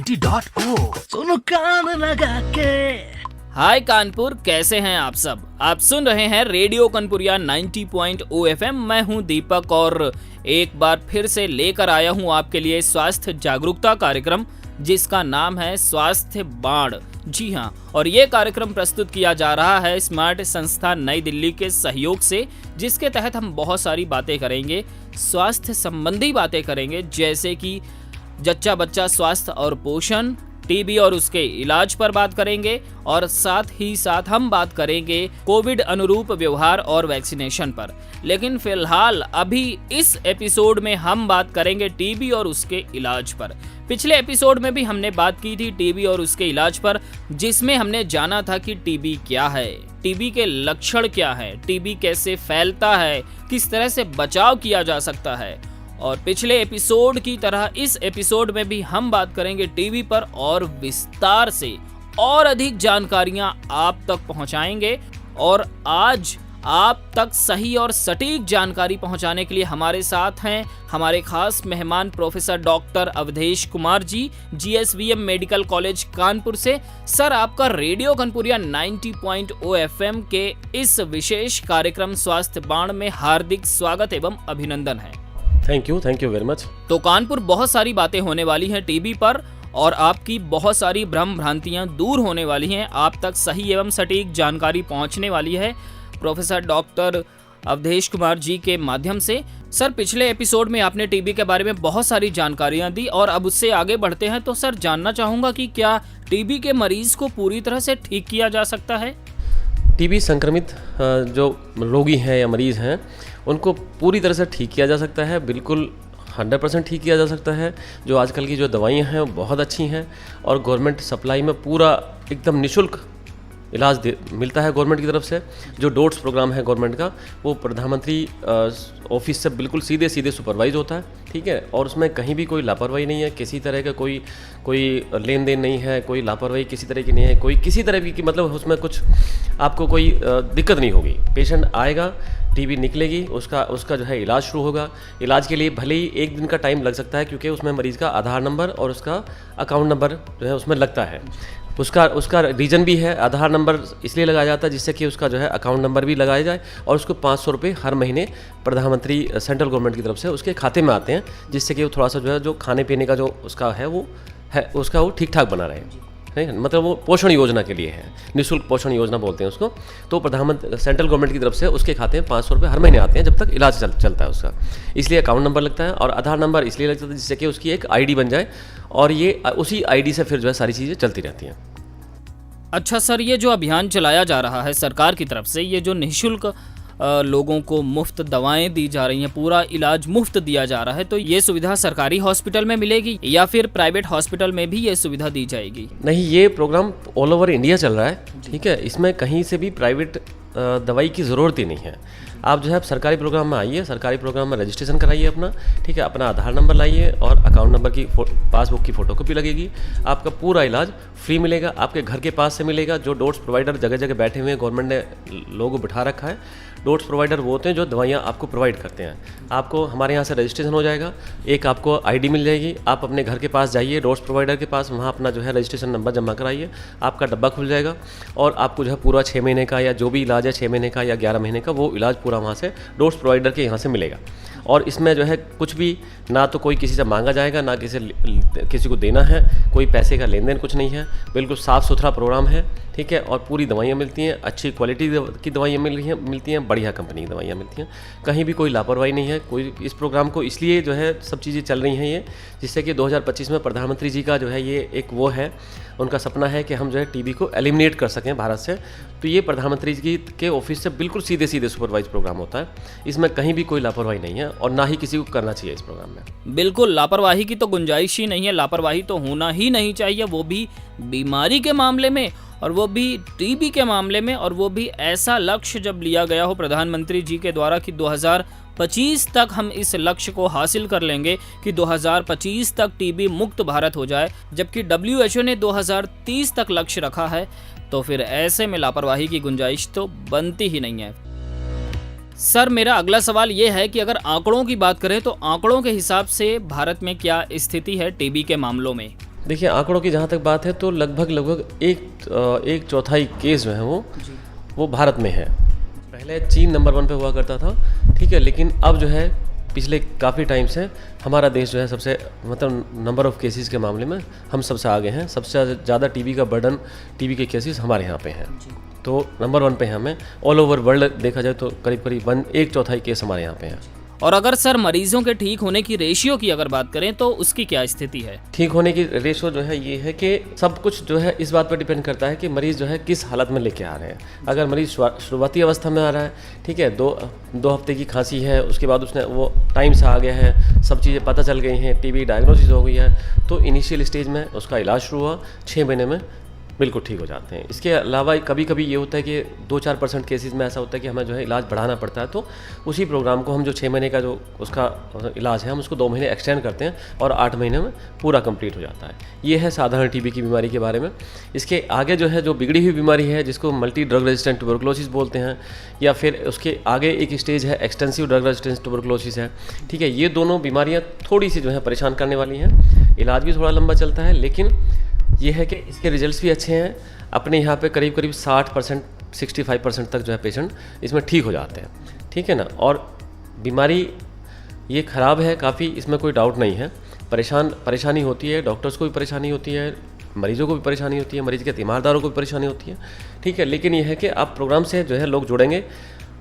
90.o सुनो कान लगा के। हाय कानपुर, कैसे हैं आप सब। आप सुन रहे हैं रेडियो कानपुरिया 90.o FM। मैं हूं दीपक और एक बार फिर से लेकर आया हूं आपके लिए स्वास्थ्य जागरूकता कार्यक्रम जिसका नाम है स्वास्थ्य बाण। जी हां, और ये कार्यक्रम प्रस्तुत किया जा रहा है स्मार्ट संस्था नई दिल्ली के सहयोग से, जिसके तहत हम बहुत सारी बातें करेंगे, स्वास्थ्य संबंधी बातें करेंगे, जैसे कि जच्चा बच्चा स्वास्थ्य और पोषण, टीबी और उसके इलाज पर बात करेंगे, और साथ ही साथ हम बात करेंगे कोविड अनुरूप व्यवहार और वैक्सीनेशन पर। लेकिन फिलहाल अभी इस एपिसोड में हम बात करेंगे टीबी और उसके इलाज पर। पिछले एपिसोड में भी हमने बात की थी टीबी और उसके इलाज पर, जिसमें हमने जाना था कि टीबी क्या है, टीबी के लक्षण क्या है, टीबी कैसे फैलता है, किस तरह से बचाव किया जा सकता है। और पिछले एपिसोड की तरह इस एपिसोड में भी हम बात करेंगे टीबी पर और विस्तार से और अधिक जानकारियां आप तक पहुंचाएंगे। और आज आप तक सही और सटीक जानकारी पहुंचाने के लिए हमारे साथ हैं हमारे खास मेहमान professor doctor Awadhesh Kumar ji, GSVM medical college Kanpur से। सर, आपका रेडियो कानपुरिया 90.o FM के इस विशेष कार्यक्रम स्वास्थ्य बाण में हार्दिक स्वागत एवं अभिनंदन है। Thank you very much. तो कानपुर बहुत सारी बातें होने वाली हैं टीबी पर, और आपकी बहुत सारी भ्रम भ्रांतियां दूर होने वाली हैं, आप तक सही एवं सटीक जानकारी पहुंचने वाली है प्रोफेसर डॉक्टर अवधेश कुमार जी के माध्यम से। सर, पिछले एपिसोड में आपने टीबी के बारे में बहुत सारी जानकारियां दी, और अब उससे आगे बढ़ते हैं तो सर जानना चाहूँगा कि क्या टीबी के मरीज को पूरी तरह से ठीक किया जा सकता है? टीबी संक्रमित जो रोगी हैं या मरीज़ हैं उनको पूरी तरह से ठीक किया जा सकता है, बिल्कुल 100% ठीक किया जा सकता है। जो आजकल की जो दवाइयाँ हैं वो बहुत अच्छी हैं, और गवर्नमेंट सप्लाई में पूरा एकदम निःशुल्क इलाज मिलता है गवर्नमेंट की तरफ से। जो डोट्स प्रोग्राम है गवर्नमेंट का, वो प्रधानमंत्री ऑफिस से बिल्कुल सीधे सुपरवाइज होता है, ठीक है। और उसमें कहीं भी कोई लापरवाही नहीं है, किसी तरह का कोई लेन देन नहीं है, कोई लापरवाही किसी तरह की नहीं है, कोई किसी तरह की मतलब उसमें कुछ आपको कोई दिक्कत नहीं होगी। पेशेंट आएगा, टीबी निकलेगी, उसका जो है इलाज शुरू होगा। इलाज के लिए भले ही एक दिन का टाइम लग सकता है, क्योंकि उसमें मरीज़ का आधार नंबर और उसका अकाउंट नंबर जो है उसमें लगता है। उसका रीज़न भी है, आधार नंबर इसलिए लगाया जाता है जिससे कि उसका जो है अकाउंट नंबर भी लगाया जाए, और उसको 500 रुपये हर महीने प्रधानमंत्री सेंट्रल गवर्नमेंट की तरफ से उसके खाते में आते हैं, जिससे कि वो थोड़ा सा जो है जो खाने पीने का जो उसका है वो उसका वो ठीक ठाक बना रहे, नहीं मतलब वो पोषण योजना के लिए है, निःशुल्क पोषण योजना बोलते हैं उसको। तो प्रधानमंत्री सेंट्रल गवर्नमेंट की तरफ से उसके खाते में 500 रुपये हर महीने आते हैं जब तक इलाज चलता है उसका। इसलिए अकाउंट नंबर लगता है, और आधार नंबर इसलिए लगता है जिससे कि उसकी एक ID बन जाए, और ये उसी ID से फिर जो है सारी चीज़ें चलती रहती हैं। अच्छा सर, ये जो अभियान चलाया जा रहा है सरकार की तरफ से, ये जो निःशुल्क लोगों को मुफ्त दवाएं दी जा रही हैं, पूरा इलाज मुफ्त दिया जा रहा है, तो ये सुविधा सरकारी हॉस्पिटल में मिलेगी या फिर प्राइवेट हॉस्पिटल में भी ये सुविधा दी जाएगी? नहीं, ये प्रोग्राम ऑल ओवर इंडिया चल रहा है, ठीक है। इसमें कहीं से भी प्राइवेट दवाई की ज़रूरत ही नहीं है। आप जो है सरकारी प्रोग्राम में आइए, सरकारी प्रोग्राम में रजिस्ट्रेशन कराइए अपना, ठीक है। अपना आधार नंबर लाइए और अकाउंट नंबर की पासबुक की फ़ोटोकॉपी लगेगी, आपका पूरा इलाज फ्री मिलेगा, आपके घर के पास से मिलेगा। जो डोट्स प्रोवाइडर जगह जगह बैठे हुए हैं, गवर्नमेंट ने लोगों बिठा रखा है। डोट्स प्रोवाइडर वो होते हैं जो दवाइयाँ आपको प्रोवाइड करते हैं। आपको हमारे यहाँ से रजिस्ट्रेशन हो जाएगा, एक आपको ID मिल जाएगी, आप अपने घर के पास जाइए डोट्स प्रोवाइडर के पास, वहाँ अपना जो है रजिस्ट्रेशन नंबर जमा कराइए, आपका डब्बा खुल जाएगा, और आपको जो है पूरा 6 महीने का या जो भी इलाज है 6 महीने का या 11 महीने का, वो इलाज पूरा वहाँ से डोट्स प्रोवाइडर के यहाँ से मिलेगा। और इसमें जो है कुछ भी ना तो कोई किसी से मांगा जाएगा, ना किसी को देना है, कोई पैसे का लेन देन कुछ नहीं है, बिल्कुल साफ़ सुथरा प्रोग्राम है, ठीक है। और पूरी दवाइयाँ मिलती हैं, अच्छी क्वालिटी की दवाइयाँ मिलती हैं, बढ़िया कंपनी की दवाइयाँ मिलती हैं, कहीं भी कोई लापरवाही नहीं है। कोई इस प्रोग्राम को इसलिए जो है सब चीज़ें चल रही हैं ये, जिससे कि 2025 में प्रधानमंत्री जी का जो है ये एक वो है, उनका सपना है कि हम जो है टीबी को एलिमिनेट कर सकें भारत से। तो ये प्रधानमंत्री जी के ऑफिस से बिल्कुल सीधे सुपरवाइज प्रोग्राम होता है। इसमें कहीं भी कोई लापरवाही नहीं है, और ना ही किसी को करना चाहिए इस प्रोग्राम में। बिल्कुल, लापरवाही की तो गुंजाइश ही नहीं है, लापरवाही तो होना ही नहीं चाहिए, वो भी बीमारी के मामले में, और वो भी टीबी के मामले में, और वो भी ऐसा लक्ष्य जब लिया गया हो प्रधानमंत्री जी के द्वारा कि 2025 तक हम इस लक्ष्य को हासिल कर लेंगे, कि 2025 तक टीबी मुक्त भारत हो जाए, जबकि WHO ने 2030 तक लक्ष्य रखा है। तो फिर ऐसे में लापरवाही की गुंजाइश तो बनती ही नहीं है। सर, मेरा अगला सवाल ये है कि अगर आंकड़ों की बात करें तो आंकड़ों के हिसाब से भारत में क्या स्थिति है टीबी के मामलों में? देखिए आंकड़ों की जहाँ तक बात है तो लगभग एक चौथाई केस जो है वो भारत में है। पहले चीन नंबर 1 पे हुआ करता था, ठीक है, लेकिन अब जो है पिछले काफ़ी टाइम से हमारा देश जो है सबसे मतलब नंबर ऑफ़ केसेस के मामले में हम सबसे आगे हैं। सबसे ज़्यादा टीबी का बर्डन, टीबी के केसेस हमारे यहाँ पे हैं, तो नंबर 1 पे हैं हमें। ऑल ओवर वर्ल्ड देखा जाए तो करीब एक चौथाई केस हमारे यहाँ पे हैं। और अगर सर मरीजों के ठीक होने की रेशियो की अगर बात करें तो उसकी क्या स्थिति है? ठीक होने की रेशियो जो है ये है कि सब कुछ जो है इस बात पर डिपेंड करता है कि मरीज़ जो है किस हालत में लेके आ रहे हैं। अगर मरीज़ शुरुआती अवस्था में आ रहा है, ठीक है, दो हफ्ते की खांसी है, उसके बाद उसने वो टाइम से आ गया है, सब चीज़ें पता चल गई हैं, टीबी डायग्नोसिस हो गई है, तो इनिशियल स्टेज में उसका इलाज शुरू हुआ, 6 महीने में बिल्कुल ठीक हो जाते हैं। इसके अलावा कभी कभी ये होता है कि 2-4% केसेस में ऐसा होता है कि हमें जो है इलाज बढ़ाना पड़ता है, तो उसी प्रोग्राम को हम जो 6 महीने का जो उसका इलाज है हम उसको 2 महीने एक्सटेंड करते हैं और 8 महीने में पूरा कंप्लीट हो जाता है। ये है साधारण टीबी की बीमारी के बारे में। इसके आगे जो है जो बिगड़ी हुई बीमारी है जिसको मल्टी ड्रग रेजिस्टेंट ट्यूबरकुलोसिस बोलते हैं, या फिर उसके आगे एक स्टेज है एक्सटेंसिव ड्रग रेजिस्टेंस ट्यूबरकुलोसिस है, ठीक है। ये दोनों बीमारियाँ थोड़ी सी जो है परेशान करने वाली हैं, इलाज भी थोड़ा लंबा चलता है, लेकिन ये है कि इसके रिजल्ट्स भी अच्छे हैं। अपने यहाँ पे करीब 60% 65% तक जो है पेशेंट इसमें ठीक हो जाते हैं, ठीक है ना। और बीमारी ये ख़राब है काफ़ी, इसमें कोई डाउट नहीं है। परेशानी होती है, डॉक्टर्स को भी परेशानी होती है, मरीजों को भी परेशानी होती है, मरीज़ के तीमारदारों को भी परेशानी होती है, ठीक है। लेकिन ये है कि आप प्रोग्राम से जो है लोग जुड़ेंगे,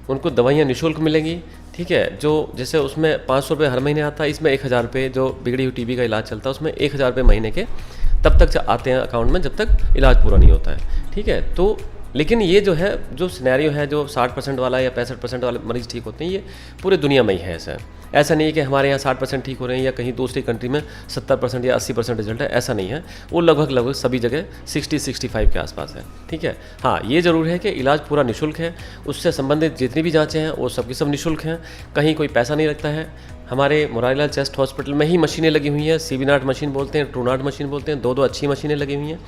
उनको दवाइयाँ निःशुल्क मिलेंगी, ठीक है। जो जैसे उसमें 500 रुपये हर महीने आता है, इसमें 1000 रुपये जो बिगड़ी हुई टीबी का इलाज चलता है उसमें 1000 रुपये महीने के तब तक आते हैं अकाउंट में जब तक इलाज पूरा नहीं होता है, ठीक है। तो लेकिन ये जो है जो सिनेरियो है जो 60% वाला या 65% वाले मरीज़ ठीक होते हैं, ये पूरे दुनिया में ही है। ऐसा नहीं है कि हमारे यहाँ 60% ठीक हो रहे हैं या कहीं दूसरी कंट्री में 70% या 80% रिजल्ट है, ऐसा नहीं है। वो लगभग सभी जगह 60-65 के आसपास है, ठीक है। हाँ, ये ज़रूर है कि इलाज पूरा निःशुल्क है, उससे संबंधित जितनी भी जाँचें हैं वो सब की सब निःशुल्क हैं, कहीं कोई पैसा नहीं लगता है। हमारे मुरारीलाल चेस्ट हॉस्पिटल में ही मशीनें लगी हुई हैं, CB-नॉट मशीन बोलते हैं, TrueNOT मशीन बोलते हैं, 2 अच्छी मशीनें लगी हुई हैं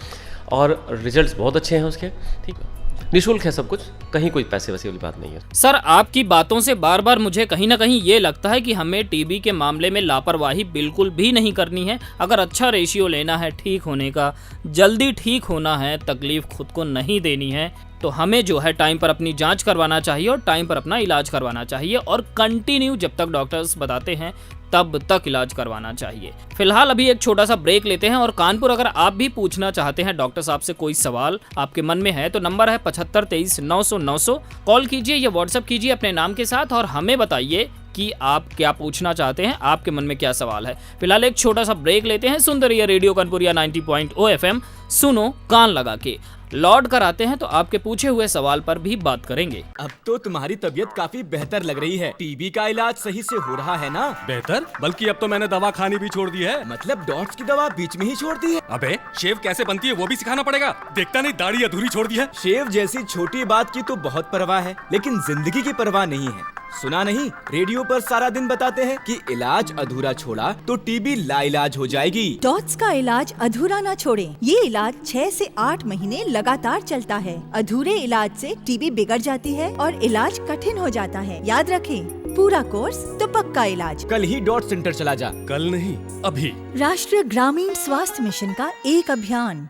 और रिजल्ट्स बहुत अच्छे हैं उसके, ठीक है। निःशुल्क है सब कुछ, कहीं कोई पैसे वैसे वाली बात नहीं है। सर आपकी बातों से बार बार मुझे कहीं ना कहीं ये लगता है कि हमें टीबी के मामले में लापरवाही बिल्कुल भी नहीं करनी है। अगर अच्छा रेशियो लेना है ठीक होने का, जल्दी ठीक होना है, तकलीफ खुद को नहीं देनी है, तो हमें जो है टाइम पर अपनी जांच करवाना चाहिए और टाइम पर अपना इलाज करवाना चाहिए और कंटिन्यू जब तक डॉक्टर्स बताते हैं तब तक इलाज करवाना चाहिए। फिलहाल अभी एक छोटा सा ब्रेक लेते हैं और कानपुर अगर आप भी पूछना चाहते हैं डॉक्टर साहब से कोई सवाल आपके मन में है तो नंबर है 75 23 900 900। कॉल कीजिए या व्हाट्सएप कीजिए अपने नाम के साथ और हमें बताइए कि आप क्या पूछना चाहते हैं, आपके मन में क्या सवाल है। फिलहाल एक छोटा सा ब्रेक लेते हैं, सुंदर ये रेडियो कानपुरिया 90.0 FM, सुनो कान लगा के। लौट कर आते हैं तो आपके पूछे हुए सवाल पर भी बात करेंगे। अब तो तुम्हारी तबीयत काफी बेहतर लग रही है। टीबी का इलाज सही से हो रहा है ना? बेहतर? बल्कि अब तो मैंने दवा खानी भी छोड़ दी है। मतलब डॉट्स की दवा बीच में ही छोड़ दी है? अबे शेव कैसे बनती है वो भी सिखाना पड़ेगा। देखता नहीं दाढ़ी अधूरी छोड़ दी है। शेव जैसी छोटी बात की तो बहुत परवाह है, लेकिन जिंदगी की परवाह नहीं है। सुना नहीं, रेडियो पर सारा दिन बताते हैं कि इलाज अधूरा छोड़ा तो टीबी लाइलाज हो जाएगी। डॉट्स का इलाज अधूरा ना छोड़ें। ये इलाज 6 से 8 महीने लगातार चलता है। अधूरे इलाज से टीबी बिगड़ जाती है और इलाज कठिन हो जाता है। याद रखें, पूरा कोर्स तो पक्का इलाज। कल ही डॉट सेंटर चला जा। कल नहीं, अभी। राष्ट्रीय ग्रामीण स्वास्थ्य मिशन का एक अभियान।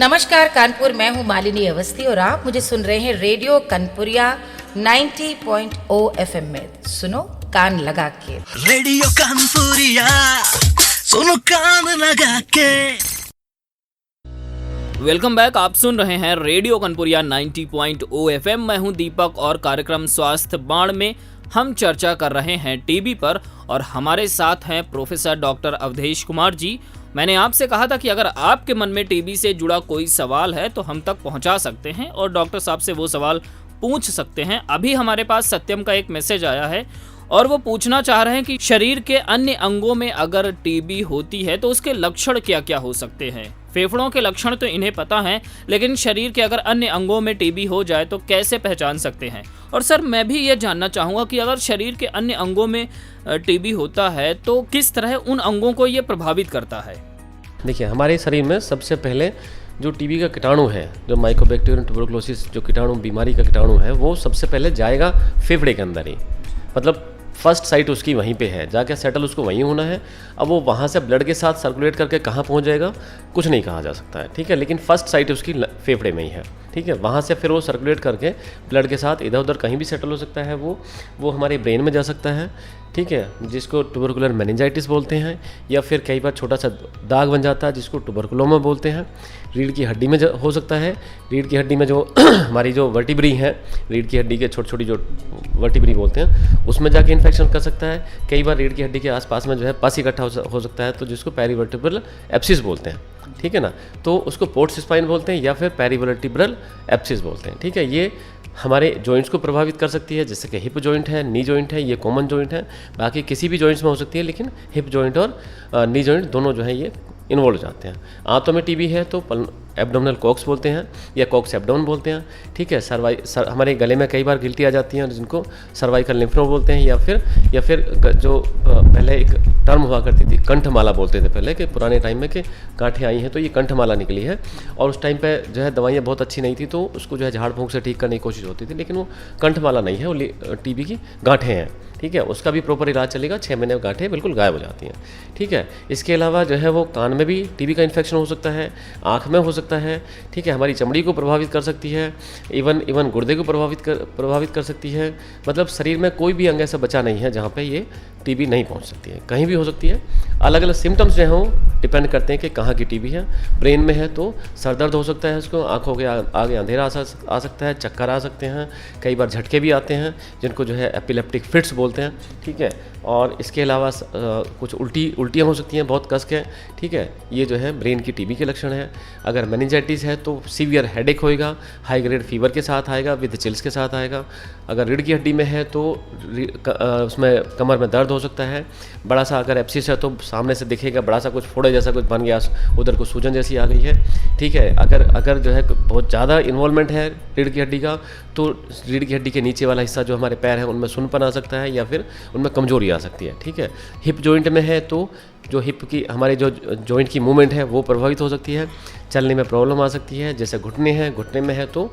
नमस्कार कानपुर, मैं हूँ मालिनी अवस्थी और आप मुझे सुन रहे हैं रेडियो कानपुरिया 90.0 FM में। सुनो कान लगा के। रेडियो कानपुरिया, सुनो कान लगा के। वेलकम बैक, आप सुन रहे हैं रेडियो कानपुरिया 90.0 FM। मैं हूं दीपक और कार्यक्रम स्वास्थ्य बाण में हम चर्चा कर रहे हैं टीबी पर और हमारे साथ हैं प्रोफेसर डॉक्टर अवधेश कुमार जी। मैंने आपसे कहा था कि अगर आपके मन में टीबी से जुड़ा कोई सवाल है तो हम तक पहुंचा सकते हैं और डॉक्टर साहब से वो सवाल पूछ सकते हैं। अभी हमारे पास सत्यम का एक मैसेज आया है और वो पूछना चाह रहे हैं कि शरीर के अन्य अंगों में अगर टीबी होती है तो उसके लक्षण क्या क्या हो सकते हैं। फेफड़ों के लक्षण तो इन्हें पता है, लेकिन शरीर के अगर अन्य अंगों में टीबी हो जाए तो कैसे पहचान सकते हैं। और सर मैं भी ये जानना चाहूँगा कि अगर शरीर के अन्य अंगों में टीबी होता है तो किस तरह उन अंगों को ये प्रभावित करता है। देखिए, हमारे शरीर में सबसे पहले जो टीबी का कीटाणु है, जो माइकोबैक्टीरियम ट्यूबरकुलोसिस जो कीटाणु बीमारी का कीटाणु है, वो सबसे पहले जाएगा फेफड़े के अंदर ही, मतलब फर्स्ट साइट उसकी वहीं पे है, जाके सेटल उसको वहीं होना है। अब वो वहाँ से ब्लड के साथ सर्कुलेट करके कहाँ पहुँच जाएगा कुछ नहीं कहा जा सकता है, ठीक है। लेकिन फर्स्ट साइट उसकी फेफड़े में ही है, ठीक है। वहाँ से फिर वो सर्कुलेट करके ब्लड के साथ इधर उधर कहीं भी सेटल हो सकता है, वो हमारे ब्रेन में जा सकता है, ठीक है, जिसको ट्यूबरकुलर मेनिंजाइटिस बोलते हैं। या फिर कई बार छोटा सा दाग बन जाता है जिसको ट्यूबरकुलोमा बोलते हैं। रीढ़ की हड्डी में हो सकता है। रीढ़ की हड्डी में जो हमारी जो वर्टिब्री है, रीढ़ की हड्डी के छोटी छोटी जो वर्टिब्री बोलते हैं, उसमें जाके इन्फेक्शन कर सकता है। कई बार रीढ़ की हड्डी के आसपास में जो है पस इकट्ठा हो सकता है, तो जिसको पेरीवर्टिब्रल एब्सिस बोलते हैं, ठीक है ना। तो उसको पोर्ट्स स्पाइन बोलते हैं या फिर पेरीवर्टिब्रल एब्सिस बोलते हैं, ठीक है। ये हमारे जॉइंट्स को प्रभावित कर सकती है, जैसे कि हिप जॉइंट है, नी जॉइंट है, ये कॉमन जॉइंट है। बाकी किसी भी जॉइंट्स में हो सकती है, लेकिन हिप जॉइंट और नी जॉइंट दोनों जो है ये इन्वॉल्व हो जाते हैं। आंतों में टीबी है तो एब्डोमिनल कॉक्स बोलते हैं या कॉक्स एब्डोमेन बोलते हैं, ठीक है। हमारे गले में कई बार गिल्टी आ जाती हैं जिनको सर्वाइकल लिम्फ नोड बोलते हैं, या फिर जो पहले एक टर्म हुआ करती थी कंठमाला बोलते थे पहले, कि पुराने टाइम में कि गांठें आई हैं तो ये कंठमाला निकली है। और उस टाइम पे जो है दवाइयाँ बहुत अच्छी नहीं थी, तो उसको जो है झाड़ फूंक से ठीक करने की कोशिश होती थी, लेकिन वो कंठमाला नहीं है, वो टीबी की गांठें हैं, ठीक है। उसका भी प्रॉपर इलाज चलेगा, 6 महीने में गांठें बिल्कुल गायब हो जाती हैं, ठीक है। इसके अलावा जो है वो कान में भी टीबी का इन्फेक्शन हो सकता है, आँख में हो सकता है, ठीक है। हमारी चमड़ी को प्रभावित कर सकती है, इवन गुर्दे को प्रभावित कर सकती है। मतलब शरीर में कोई भी अंग ऐसा बचा नहीं है जहाँ पे ये टीबी नहीं पहुँच सकती है, कहीं भी हो सकती है। अलग अलग सिम्टम्स जो हैं डिपेंड करते हैं कि कहाँ की टीबी है। ब्रेन में है तो सर दर्द हो सकता है, उसको आँखों के आगे अंधेरा आ सकता है, चक्कर आ सकते हैं, कई बार झटके भी आते हैं जिनको जो है एपिलेप्टिक फिट्स बोलते हैं, ठीक है। और इसके अलावा कुछ उल्टियाँ हो सकती हैं बहुत कस के, ठीक है। ये जो है ब्रेन की टीबी के लक्षण है। अगर मेनिंजाइटिस है तो सीवियर हेडेक होएगा, हाई ग्रेड फीवर के साथ आएगा, विद चिल्स के साथ आएगा। अगर रीढ़ की हड्डी में है तो उसमें कमर में दर्द हो सकता है। बड़ा सा अगर एब्सिस है तो सामने से दिखेगा बड़ा सा कुछ फोड़े जैसा कुछ बन गया, उधर को सूजन जैसी आ गई है, ठीक है। अगर जो है बहुत ज़्यादा इन्वॉल्वमेंट है रीढ़ की हड्डी का, तो रीढ़ की हड्डी के नीचे वाला हिस्सा जो हमारे पैर है उनमें सुनपन आ सकता है या फिर उनमें कमजोरी आ सकती है, ठीक है। हिप जॉइंट में है तो जो हिप की हमारे जो जॉइंट की मूवमेंट है वो प्रभावित हो सकती है। चलने में प्रॉब्लम आ सकती है, जैसे घुटने में है तो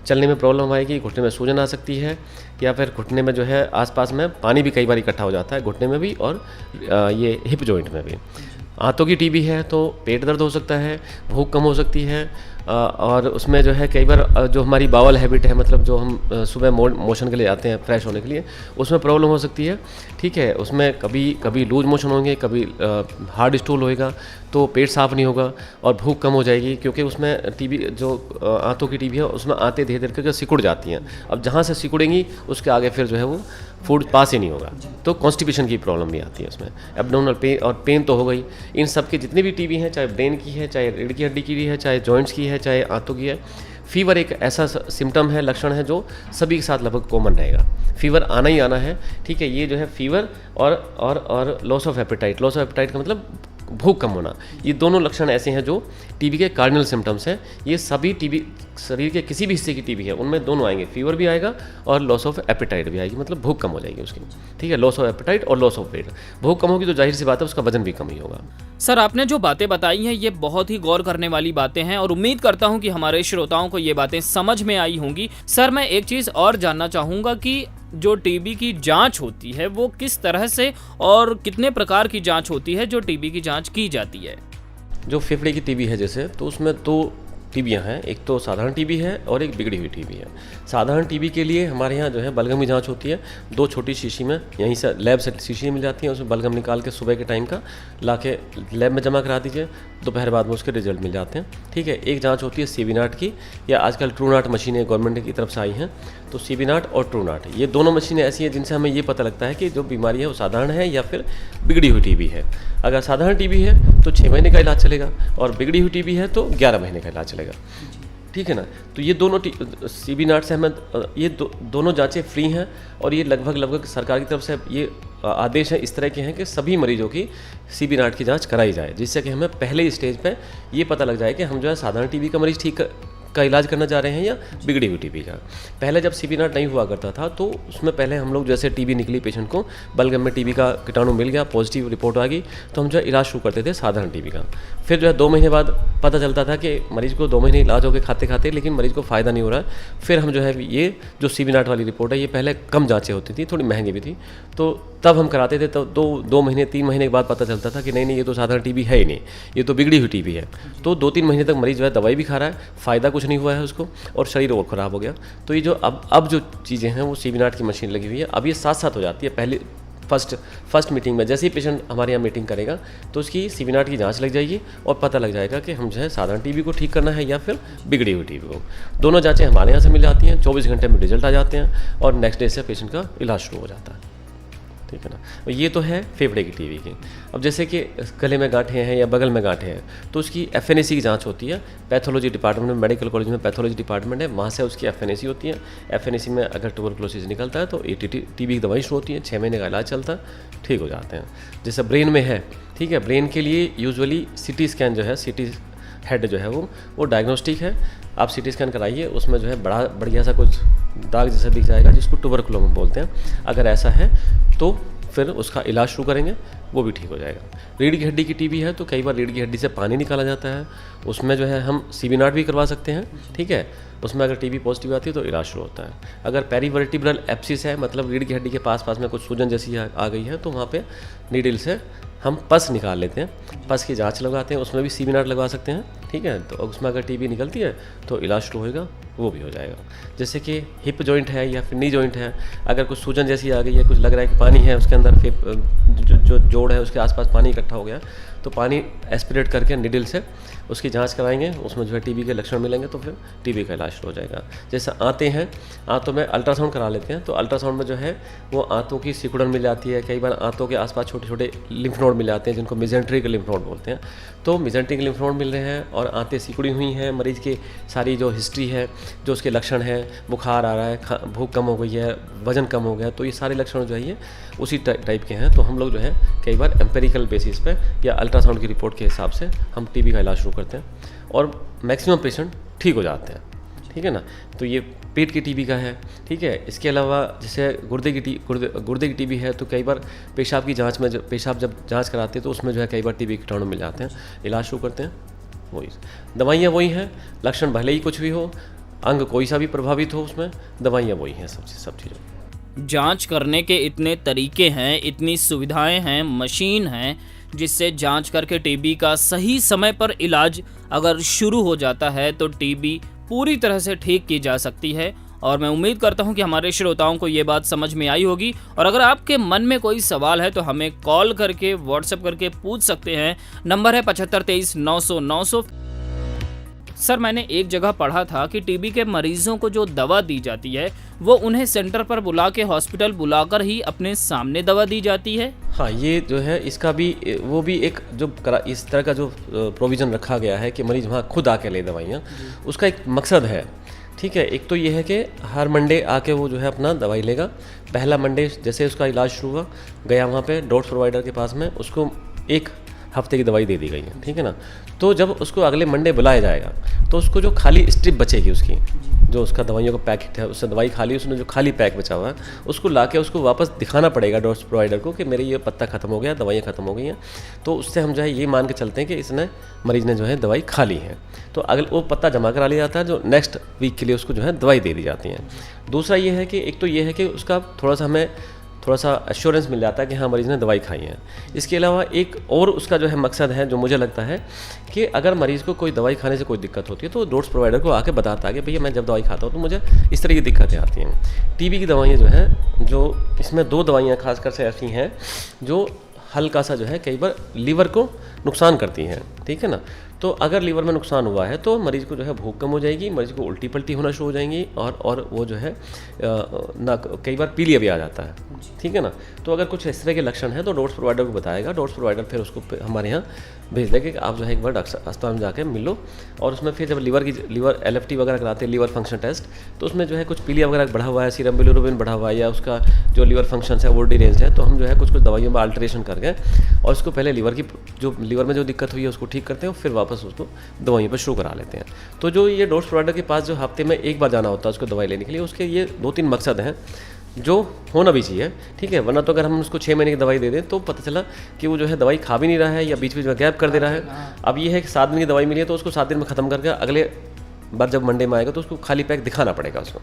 चलने में प्रॉब्लम आएगी, घुटने में सूजन आ सकती है, या फिर घुटने में जो है आसपास में पानी भी कई बार इकट्ठा हो जाता है, घुटने में भी और ये हिप जॉइंट में भी। आंतों की टीबी है तो पेट दर्द हो सकता है, भूख कम हो सकती है, और उसमें जो है कई बार जो हमारी बावल हैबिट है, मतलब जो हम सुबह मोशन के लिए आते हैं फ्रेश होने के लिए, उसमें प्रॉब्लम हो सकती है, ठीक है। उसमें कभी लूज मोशन होंगे, कभी हार्ड स्टूल होएगा, तो पेट साफ नहीं होगा और भूख कम हो जाएगी, क्योंकि उसमें टीबी जो आंतों की टीबी है उसमें आंतें धीरे धीरे करके सिकुड़ जाती हैं। अब जहाँ से सिकुड़ेंगी उसके आगे फिर जो है वो फूड पास ही नहीं होगा, तो कॉन्स्टिपेशन की प्रॉब्लम भी आती है उसमें। एब्डोमिनल पेन और पेन तो हो गई। इन सब के जितने भी टीबी हैं, चाहे ब्रेन की है, चाहे रीढ़ की हड्डी की है, चाहे जॉइंट्स की है, चाहे आंतों की है, फीवर एक ऐसा सिम्टम है, लक्षण है जो सभी के साथ लगभग कॉमन रहेगा। फीवर आना ही आना है, ठीक है। ये जो है फीवर और लॉस ऑफ एपेटाइट का मतलब भूख कम होना, ये दोनों लक्षण ऐसे हैं जो टीबी के कार्डिनल सिम्टम्स हैं। ये सभी टीबी शरीर के किसी भी हिस्से की टीबी है उनमें दोनों आएंगे, फीवर भी आएगा और लॉस ऑफ एपेटाइट भी आएगी, मतलब भूख कम हो जाएगी उसकी, ठीक है। लॉस ऑफ एपेटाइट और लॉस ऑफ वेट, भूख कम होगी तो जाहिर सी बात है उसका वजन भी कम ही होगा। सर, आपने जो बातें बताई हैं ये बहुत ही गौर करने वाली बातें हैं और उम्मीद करता हूं कि हमारे श्रोताओं को ये बातें समझ में आई होंगी। सर, मैं एक चीज़ और जानना चाहूँगा कि जो टीबी की जांच होती है वो किस तरह से और कितने प्रकार की जांच होती है जो टीबी की जांच की जाती है? जो फेफड़े की टीबी है जैसे, तो उसमें 2 टीबियाँ हैं, एक तो साधारण टीबी है और एक बिगड़ी हुई टीबी है। साधारण टीबी के लिए हमारे यहाँ जो है बलगम की जांच होती है, 2 छोटी शीशी में, यहीं से लैब से शीशी मिल जाती है, उसमें बलगम निकाल के सुबह के टाइम का ला के लैब में जमा करा दीजिए, दोपहर बाद में उसके रिजल्ट मिल जाते हैं, ठीक है। एक जांच होती है सीबीनाट की, या आजकल ट्रूनाट मशीनें गवर्नमेंट की तरफ से आई हैं, तो सीबीनाट और ट्रूनाट ये दोनों मशीनें ऐसी हैं जिनसे हमें ये पता लगता है कि जो बीमारी है वो साधारण है या फिर बिगड़ी हुई टीबी है। अगर साधारण टीबी है तो 6 महीने का इलाज चलेगा, और बिगड़ी हुई टीबी है तो 11 महीने का इलाज चलेगा, ठीक है ना। तो ये दोनों सीबीनाट से हमें ये दोनों जांचें फ्री हैं, और ये लगभग सरकार की तरफ से ये आदेश है इस तरह के हैं कि सभी मरीजों की सीबीनाट की जांच कराई जाए, जिससे कि हमें पहले स्टेज पे ये पता लग जाए कि हम जो है साधारण टीबी का मरीज ठीक का इलाज करना चाह रहे हैं या बिगड़ी हुई टीबी का। पहले जब CB नॉट नहीं हुआ करता था तो उसमें पहले हम लोग जैसे टीबी निकली पेशेंट को, बलगम में टीबी का कीटाणु मिल गया, पॉजिटिव रिपोर्ट आ गई, तो हम जो है इलाज शुरू करते थे साधारण टीबी का। फिर जो है 2 महीने बाद पता चलता था कि मरीज़ को 2 महीने इलाज हो गए खाते खाते, लेकिन मरीज़ को फ़ायदा नहीं हो रहा है। फिर हम जो है ये जो CB नॉट वाली रिपोर्ट है, ये पहले कम जाँचें होती थी, थोड़ी महंगी भी थी, तो तब हम कराते थे। तो 2 महीने 3 महीने के बाद पता चलता था कि नहीं ये तो साधारण टीबी है ही नहीं, ये तो बिगड़ी हुई टीबी है। तो 2-3 महीने तक मरीज़ जो है दवाई भी खा रहा है, फ़ायदा कुछ नहीं हुआ है उसको, और शरीर और ख़राब हो गया। तो ये जो अब जो चीज़ें हैं वो CB नॉट की मशीन लगी हुई है। अब ये साथ साथ हो जाती है। पहले फर्स्ट मीटिंग में जैसे ही पेशेंट हमारे यहाँ मीटिंग करेगा तो उसकी CB नॉट की जांच लग जाएगी और पता लग जाएगा कि हम जो है साधारण टीबी को ठीक करना है या फिर बिगड़ी हुई टीबी को। दोनों जांचें हमारे यहाँ से मिल जाती हैं, 24 घंटे में रिजल्ट आ जाते हैं और नेक्स्ट डे से पेशेंट का इलाज शुरू हो जाता है। ठीक है ना। ये तो है फेफड़े की टीबी की। अब जैसे कि गले में गांठें हैं या बगल में गांठें हैं तो उसकी FNAC की जांच होती है। पैथोलॉजी डिपार्टमेंट में, मेडिकल कॉलेज में पैथोलॉजी डिपार्टमेंट है, वहाँ से उसकी FNAC होती है। FNAC में अगर ट्यूबरकुलोसिस निकलता है तो टीबी की दवाई शुरू होती है, 6 महीने का इलाज चलता है, ठीक हो जाते हैं। जैसे ब्रेन में है, ठीक है, ब्रेन के लिए यूजुअली CT स्कैन जो है, CT हेड जो है वो डायग्नोस्टिक है। आप CT स्कैन कराइए, उसमें जो है बढ़िया सा कुछ दाग जैसा दिख जाएगा जिसको ट्यूबरकुलोमा बोलते हैं। अगर ऐसा है तो फिर उसका इलाज शुरू करेंगे, वो भी ठीक हो जाएगा। रीढ़ की हड्डी की टीबी है तो कई बार रीढ़ की हड्डी से पानी निकाला जाता है, उसमें जो है हम CB नॉट भी करवा सकते हैं। ठीक है, उसमें अगर टीबी पॉजिटिव आती है तो इलाज शुरू होता है। अगर पेरीवर्टिब्रल एब्सिस है, मतलब रीढ़ की हड्डी के पास में कुछ सूजन जैसी आ गई है, तो वहाँ पे नीडल से हम पस निकाल लेते हैं, पस की जांच लगाते हैं, उसमें भी CB नॉट लगवा सकते हैं। ठीक है, तो उसमें अगर टीबी निकलती है तो इलाज शुरू होएगा, वो भी हो जाएगा। जैसे कि हिप जॉइंट है या फिर नी जॉइंट है, अगर कुछ सूजन जैसी आ गई है, कुछ लग रहा है कि पानी है उसके अंदर, जो जोड़ है उसके आसपास पानी इकट्ठा हो गया, तो पानी एस्पिरेट करके निडल से उसकी जांच कराएंगे, उसमें जो है टीबी के लक्षण मिलेंगे तो फिर टीबी का इलाज शुरू हो जाएगा। जैसे आंतें हैं, आंतों में अल्ट्रासाउंड करा लेते हैं, तो अल्ट्रासाउंड में जो है वो आंतों की सिकुड़न मिल जाती है। कई बार आंतों के आसपास छोटे छोटे लिम्फ नोड मिल जाते हैं जिनको मेजेंट्रिक लिम्फ नोड बोलते हैं। तो मेजेंट्रिक लिम्फ नोड मिल रहे हैं और आंतें सिकुड़ी हुई हैं, मरीज़ की सारी जो हिस्ट्री है, जो उसके लक्षण है, बुखार आ रहा है, भूख कम हो गई है, वजन कम हो गया, तो ये सारे लक्षण जो है ये उसी टाइप के हैं। तो हम लोग जो है कई बार एम्पेरिकल बेसिस पे या अल्ट्रासाउंड की रिपोर्ट के हिसाब से हम टीबी का इलाज शुरू करते हैं और मैक्सिमम पेशेंट ठीक हो जाते हैं। ठीक है ना। तो ये पेट की टीबी का है। ठीक है, इसके अलावा जैसे गुर्दे की टीबी है तो कई बार पेशाब की जांच में पेशाब जब जांच कराते हैं तो उसमें जो है कई बार टीबी के कीटाणु मिल जाते हैं, इलाज शुरू करते हैं। वही दवाइयाँ वही हैं, लक्षण भले ही कुछ भी हो, अंग कोई सा भी प्रभावित हो, उसमें दवाइयाँ वही हैं सब चीज़ें। जांच करने के इतने तरीके हैं, इतनी सुविधाएं हैं, मशीन हैं जिससे जांच करके टीबी का सही समय पर इलाज अगर शुरू हो जाता है तो टीबी पूरी तरह से ठीक की जा सकती है। और मैं उम्मीद करता हूं कि हमारे श्रोताओं को ये बात समझ में आई होगी। और अगर आपके मन में कोई सवाल है तो हमें कॉल करके, व्हाट्सएप करके पूछ सकते हैं। नंबर है 75 23 900 900। सर, मैंने एक जगह पढ़ा था कि टीबी के मरीजों को जो दवा दी जाती है वो उन्हें सेंटर पर बुला के, हॉस्पिटल बुलाकर ही अपने सामने दवा दी जाती है। हाँ, ये जो है इसका भी वो भी एक जो इस तरह का जो प्रोविज़न रखा गया है कि मरीज़ वहाँ खुद आके ले दवाइयाँ, उसका एक मकसद है। ठीक है, एक तो ये है कि हर मंडे आके वो जो है अपना दवाई लेगा। पहला मंडे जैसे उसका इलाज शुरू हुआ, गया वहाँ पे डॉट्स प्रोवाइडर के पास में, उसको 1 हफ्ते की दवाई दे दी गई है। ठीक है ना। तो जब उसको अगले मंडे बुलाया जाएगा तो उसको जो खाली स्ट्रिप बचेगी, उसकी जो उसका दवाइयों का पैकेट है, उससे दवाई खाली, उसने जो खाली पैक बचा हुआ है उसको लाके उसको वापस दिखाना पड़ेगा डॉट्स प्रोवाइडर को कि मेरे ये पत्ता ख़त्म हो गया, दवाइयाँ ख़त्म हो गई हैं। तो उससे हम जो है ये मान के चलते हैं कि इसने मरीज़ ने जो है दवाई खा ली है। तो अगले वो पत्ता जमा करा लिया जाता है, जो नेक्स्ट वीक के लिए उसको जो है दवाई दे दी जाती है। दूसरा ये है कि एक तो ये है कि उसका थोड़ा सा एश्योरेंस मिल जाता है कि हाँ मरीज़ ने दवाई खाई है। इसके अलावा एक और उसका जो है मकसद है, जो मुझे लगता है कि अगर मरीज़ को कोई दवाई खाने से कोई दिक्कत होती है तो डॉट्स प्रोवाइडर को आके बताता है कि भैया मैं जब दवाई खाता हूँ तो मुझे इस तरह की दिक्कतें आती हैं। टीबी की दवाइयाँ जो हैं, जो इसमें 2 दवाइयाँ खासकर से ऐसी हैं जो हल्का सा जो है कई बार लीवर को नुकसान करती हैं। ठीक है ना। तो अगर लीवर में नुकसान हुआ है तो मरीज़ को जो है भूख कम हो जाएगी, मरीज़ को उल्टी पल्टी होना शुरू हो जाएंगी और वो जो है ना कई बार पीलिया भी आ जाता है। ठीक है ना। तो अगर कुछ इस तरह के लक्षण हैं तो डॉट्स प्रोवाइडर को बताएगा, डॉट्स प्रोवाइडर फिर उसको हमारे यहाँ भेज देंगे कि आप जो है एक बार डॉक्टर अस्पताल में जाकर मिल लो। और उसमें फिर जब लीवर LFT वगैरह कराते हैं, लीवर फंक्शन टेस्ट, तो उसमें जो है कुछ पीलिया वगैरह बढ़ा हुआ है, सीरम बिलिरुबिन बढ़ा हुआ है या उसका जो लीवर फंक्शन है वो डिरेंज है, तो हम जो है कुछ दवाइयों में अल्टरेशन करके और उसको पहले लीवर लीवर में जो दिक्कत हुई है उसको ठीक करते हैं और फिर वापस उसको दवाइयों पर शुरू करा लेते हैं। तो जो ये डॉक्टर प्रोवाइडर के पास जो हफ्ते में एक बार जाना होता है उसको दवाई लेने के लिए, उसके ये 2-3 मकसद हैं जो होना भी चाहिए, ठीक है। वरना तो अगर हम उसको 6 महीने की दवाई दे दें तो पता चला कि वो जो है दवाई खा भी नहीं रहा है या बीच बीच में गैप कर दे रहा है। अब ये है कि 7 दिन की दवाई मिली है तो उसको 7 दिन में ख़त्म करके अगले बार जब मंडे में आएगा तो उसको खाली पैक दिखाना पड़ेगा उसको,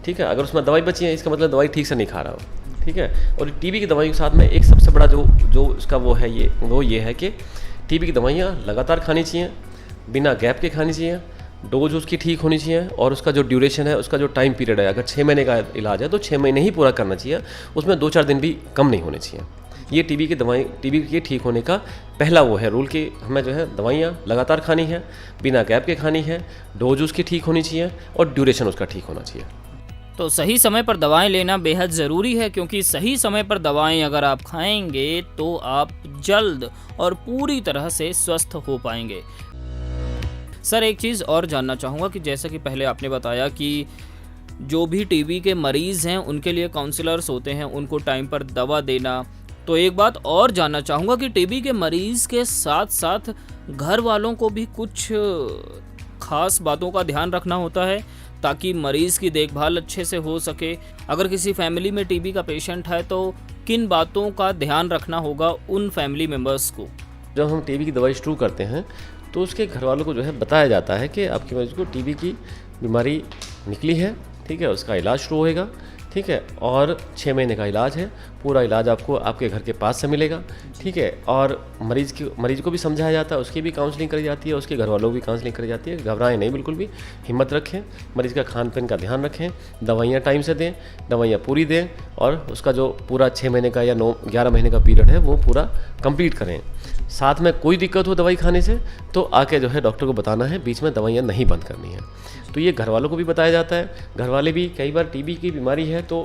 ठीक है। अगर उसमें दवाई बची है इसका मतलब दवाई ठीक से नहीं खा रहा हो, ठीक है। और टीबी की दवाई के साथ में एक सबसे बड़ा जो उसका वो ये है कि टीबी की दवाइयाँ लगातार खानी चाहिए, बिना गैप के खानी चाहिए, डोज उसकी ठीक होनी चाहिए और उसका जो ड्यूरेशन है, उसका जो टाइम पीरियड है, अगर 6 महीने का इलाज है तो 6 महीने ही पूरा करना चाहिए, उसमें 2-4 दिन भी कम नहीं होने चाहिए। ये टीबी के ठीक होने का पहला वो है रूल कि हमें जो है दवाइयाँ लगातार खानी है, बिना गैप के खानी है, डोज उसकी ठीक होनी चाहिए और ड्यूरेशन उसका ठीक होना चाहिए। तो सही समय पर दवाएं लेना बेहद ज़रूरी है, क्योंकि सही समय पर दवाएं अगर आप खाएंगे तो आप जल्द और पूरी तरह से स्वस्थ हो पाएंगे। सर, एक चीज़ और जानना चाहूँगा कि जैसा कि पहले आपने बताया कि जो भी टीबी के मरीज़ हैं उनके लिए काउंसलर्स होते हैं, उनको टाइम पर दवा देना। तो एक बात और जानना चाहूँगा कि टीबी के मरीज़ के साथ साथ घर वालों को भी कुछ खास बातों का ध्यान रखना होता है ताकि मरीज़ की देखभाल अच्छे से हो सके। अगर किसी फैमिली में टीबी का पेशेंट है तो किन बातों का ध्यान रखना होगा उन फैमिली मेम्बर्स को? जब हम टीबी की दवाई शुरू करते हैं तो उसके घर वालों को जो है बताया जाता है कि आपके मरीज को टीबी की बीमारी निकली है, ठीक है, उसका इलाज शुरू होएगा, ठीक है, और 6 महीने का इलाज है, पूरा इलाज आपको आपके घर के पास से मिलेगा, ठीक है। और मरीज को भी समझाया जाता है, उसकी भी काउंसलिंग करी जाती है, उसके घर वालों की काउंसलिंग करी जाती है। घबराएं नहीं, बिल्कुल भी हिम्मत रखें, मरीज का खान पीन का ध्यान रखें, दवाइयाँ टाइम से दें, दवाइयाँ पूरी दें और उसका जो पूरा 6 महीने का या 9-11 महीने का पीरियड है वो पूरा कंप्लीट करें। साथ में कोई दिक्कत हो दवाई खाने से तो आके जो है डॉक्टर को बताना है, बीच में दवाइयाँ नहीं बंद करनी है। तो ये घर वालों को भी बताया जाता है। घर वाले भी कई बार टीबी की बीमारी है तो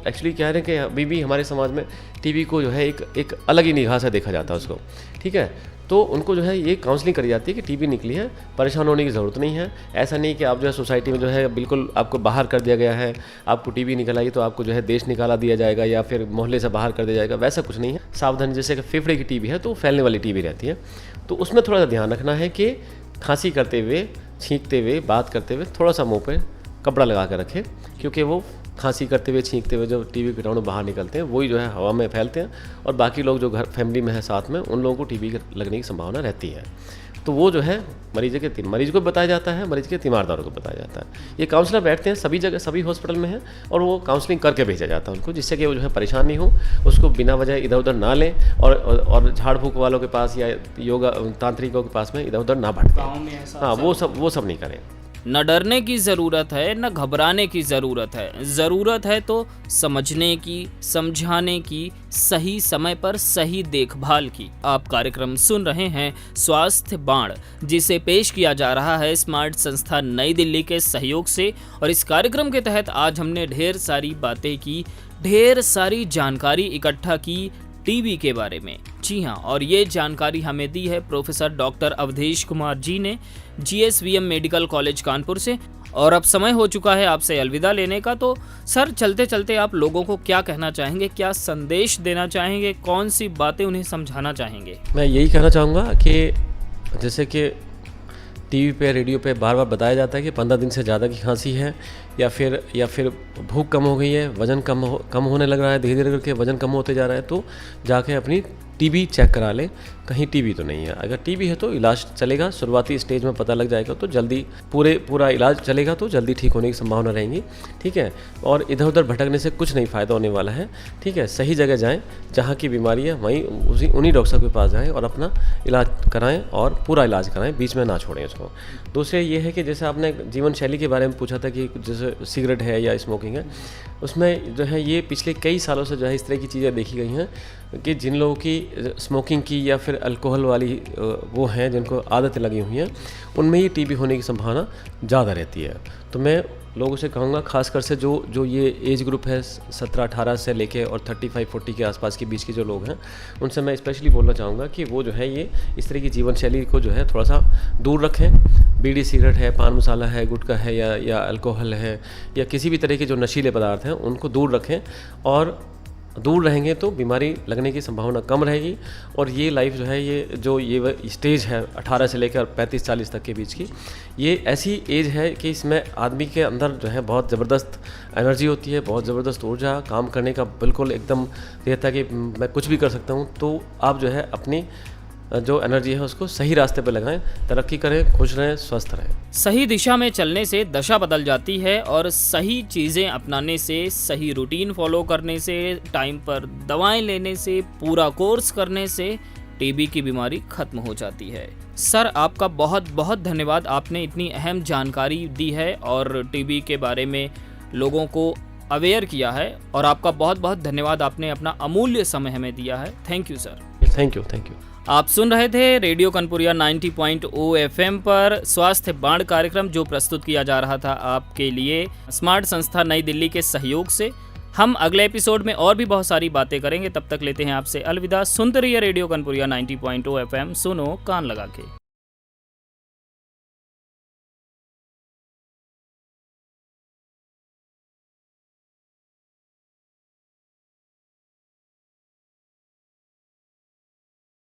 एक्चुअली कह रहे हैं कि अभी भी हमारे समाज में टीबी को जो है एक अलग ही निगाह से देखा जाता है उसको, ठीक है। तो उनको जो है ये काउंसलिंग करी जाती है कि टीबी निकली है, परेशान होने की ज़रूरत नहीं है। ऐसा नहीं कि आप जो है सोसाइटी में जो है बिल्कुल आपको बाहर कर दिया गया है, आपको टीबी निकल आई तो आपको जो है देश निकाला दिया जाएगा या फिर मोहल्ले से बाहर कर दिया जाएगा, वैसा कुछ नहीं है। सावधानी, जैसे कि फेफड़े की टीबी है तो फैलने वाली टीबी रहती है, तो उसमें थोड़ा सा ध्यान रखना है कि खांसी करते हुए, छींकते हुए, बात करते हुए थोड़ा सा मुँह पर कपड़ा लगा कर रखें, क्योंकि वो खांसी करते हुए, छींकते हुए जो टीबी कीटाणु बाहर निकलते हैं वही जो है हवा में फैलते हैं और बाकी लोग जो घर फैमिली में है साथ में उन लोगों को टीबी लगने की संभावना रहती है। तो वो जो है मरीज को बताया जाता है, मरीज के तीमारदारों को बताया जाता है। ये काउंसलर बैठते हैं सभी जगह, सभी हॉस्पिटल में है और वो काउंसलिंग करके भेजा जाता है उनको, जिससे कि वो जो है परेशान नहीं हो, उसको बिना वजह इधर उधर ना लें और झाड़ फूक वालों के पास या योगा तांत्रिकों के पास में इधर उधर ना भटकें। हाँ, वो सब नहीं करें। न डरने की ज़रूरत है, न घबराने की ज़रूरत है। ज़रूरत है तो समझने की, समझाने की, सही समय पर सही देखभाल की। आप कार्यक्रम सुन रहे हैं स्वास्थ्य बाण, जिसे पेश किया जा रहा है स्मार्ट संस्था नई दिल्ली के सहयोग से। और इस कार्यक्रम के तहत आज हमने ढेर सारी बातें की, ढेर सारी जानकारी इकट्ठा की टीबी के बारे में। जी हाँ, और ये जानकारी हमें दी है प्रोफेसर डॉक्टर अवधेश कुमार जी ने GSVM मेडिकल कॉलेज कानपुर से। और अब समय हो चुका है आपसे अलविदा लेने का। तो सर, चलते चलते आप लोगों को क्या कहना चाहेंगे, क्या संदेश देना चाहेंगे, कौन सी बातें उन्हें समझाना चाहेंगे? मैं यही कहना चाहूँगा कि जैसे कि टीवी पे, रेडियो पे बार बार बताया जाता है कि 15 दिन से ज़्यादा की खांसी है या फिर भूख कम हो गई है, वज़न कम होने लग रहा है, धीरे धीरे करके वज़न कम होते जा रहा है, तो जाके अपनी टीबी चेक करा लें, कहीं टीबी तो नहीं है। अगर टीबी है तो इलाज चलेगा, शुरुआती स्टेज में पता लग जाएगा तो जल्दी पूरा इलाज चलेगा तो जल्दी ठीक होने की संभावना रहेंगी, ठीक है। और इधर उधर भटकने से कुछ नहीं फ़ायदा होने वाला है, ठीक है। सही जगह जाएं, जहाँ की बीमारी है वहीं उन्हीं डॉक्टर के पास जाएं और अपना इलाज कराएं और पूरा इलाज कराएं, बीच में ना छोड़ें उसको। दूसरे ये है कि जैसे आपने जीवन शैली के बारे में पूछा था कि जैसे सिगरेट है या स्मोकिंग है, उसमें जो है ये पिछले कई सालों से जो है इस तरह की चीज़ें देखी गई हैं कि जिन लोगों की स्मोकिंग की या फिर अल्कोहल वाली वो हैं, जिनको आदतें लगी हुई हैं, उनमें ही टीबी होने की संभावना ज़्यादा रहती है। तो मैं लोगों से कहूँगा, खासकर से जो ये एज ग्रुप है 17-18 से लेके और 35-40 के आसपास के बीच के जो लोग हैं, उनसे मैं स्पेशली बोलना चाहूँगा कि वो जो है ये इस तरह की जीवन शैली को जो है थोड़ा सा दूर रखें। बीड़ी सिगरेट है, पान मसाला है, गुटखा है या अल्कोहल है या किसी भी तरह के जो नशीले पदार्थ हैं उनको दूर रखें और दूर रहेंगे तो बीमारी लगने की संभावना कम रहेगी। और ये लाइफ जो है, ये स्टेज है 18 से लेकर 35-40 तक के बीच की, ये ऐसी एज है कि इसमें आदमी के अंदर जो है बहुत ज़बरदस्त एनर्जी होती है, बहुत ज़बरदस्त ऊर्जा, काम करने का बिल्कुल एकदम रहता है कि मैं कुछ भी कर सकता हूँ। तो आप जो है अपनी जो एनर्जी है उसको सही रास्ते पे लगाएं, तरक्की करें, खुश रहें, स्वस्थ रहें। सही दिशा में चलने से दशा बदल जाती है और सही चीज़ें अपनाने से, सही रूटीन फॉलो करने से, टाइम पर दवाएं लेने से, पूरा कोर्स करने से टीबी की बीमारी खत्म हो जाती है। सर, आपका बहुत बहुत धन्यवाद, आपने इतनी अहम जानकारी दी है और टीबी के बारे में लोगों को अवेयर किया है, और आपका बहुत बहुत धन्यवाद, आपने अपना अमूल्य समय हमें दिया है। Thank you sir. Thank you. आप सुन रहे थे रेडियो कनपुरिया 90.0 FM पर स्वास्थ्य बाण कार्यक्रम, जो प्रस्तुत किया जा रहा था आपके लिए स्मार्ट संस्था नई दिल्ली के सहयोग से। हम अगले एपिसोड में और भी बहुत सारी बातें करेंगे, तब तक लेते हैं आपसे अलविदा। सुनते रहिए रेडियो कनपुरिया 90.0 FM, सुनो कान लगा के।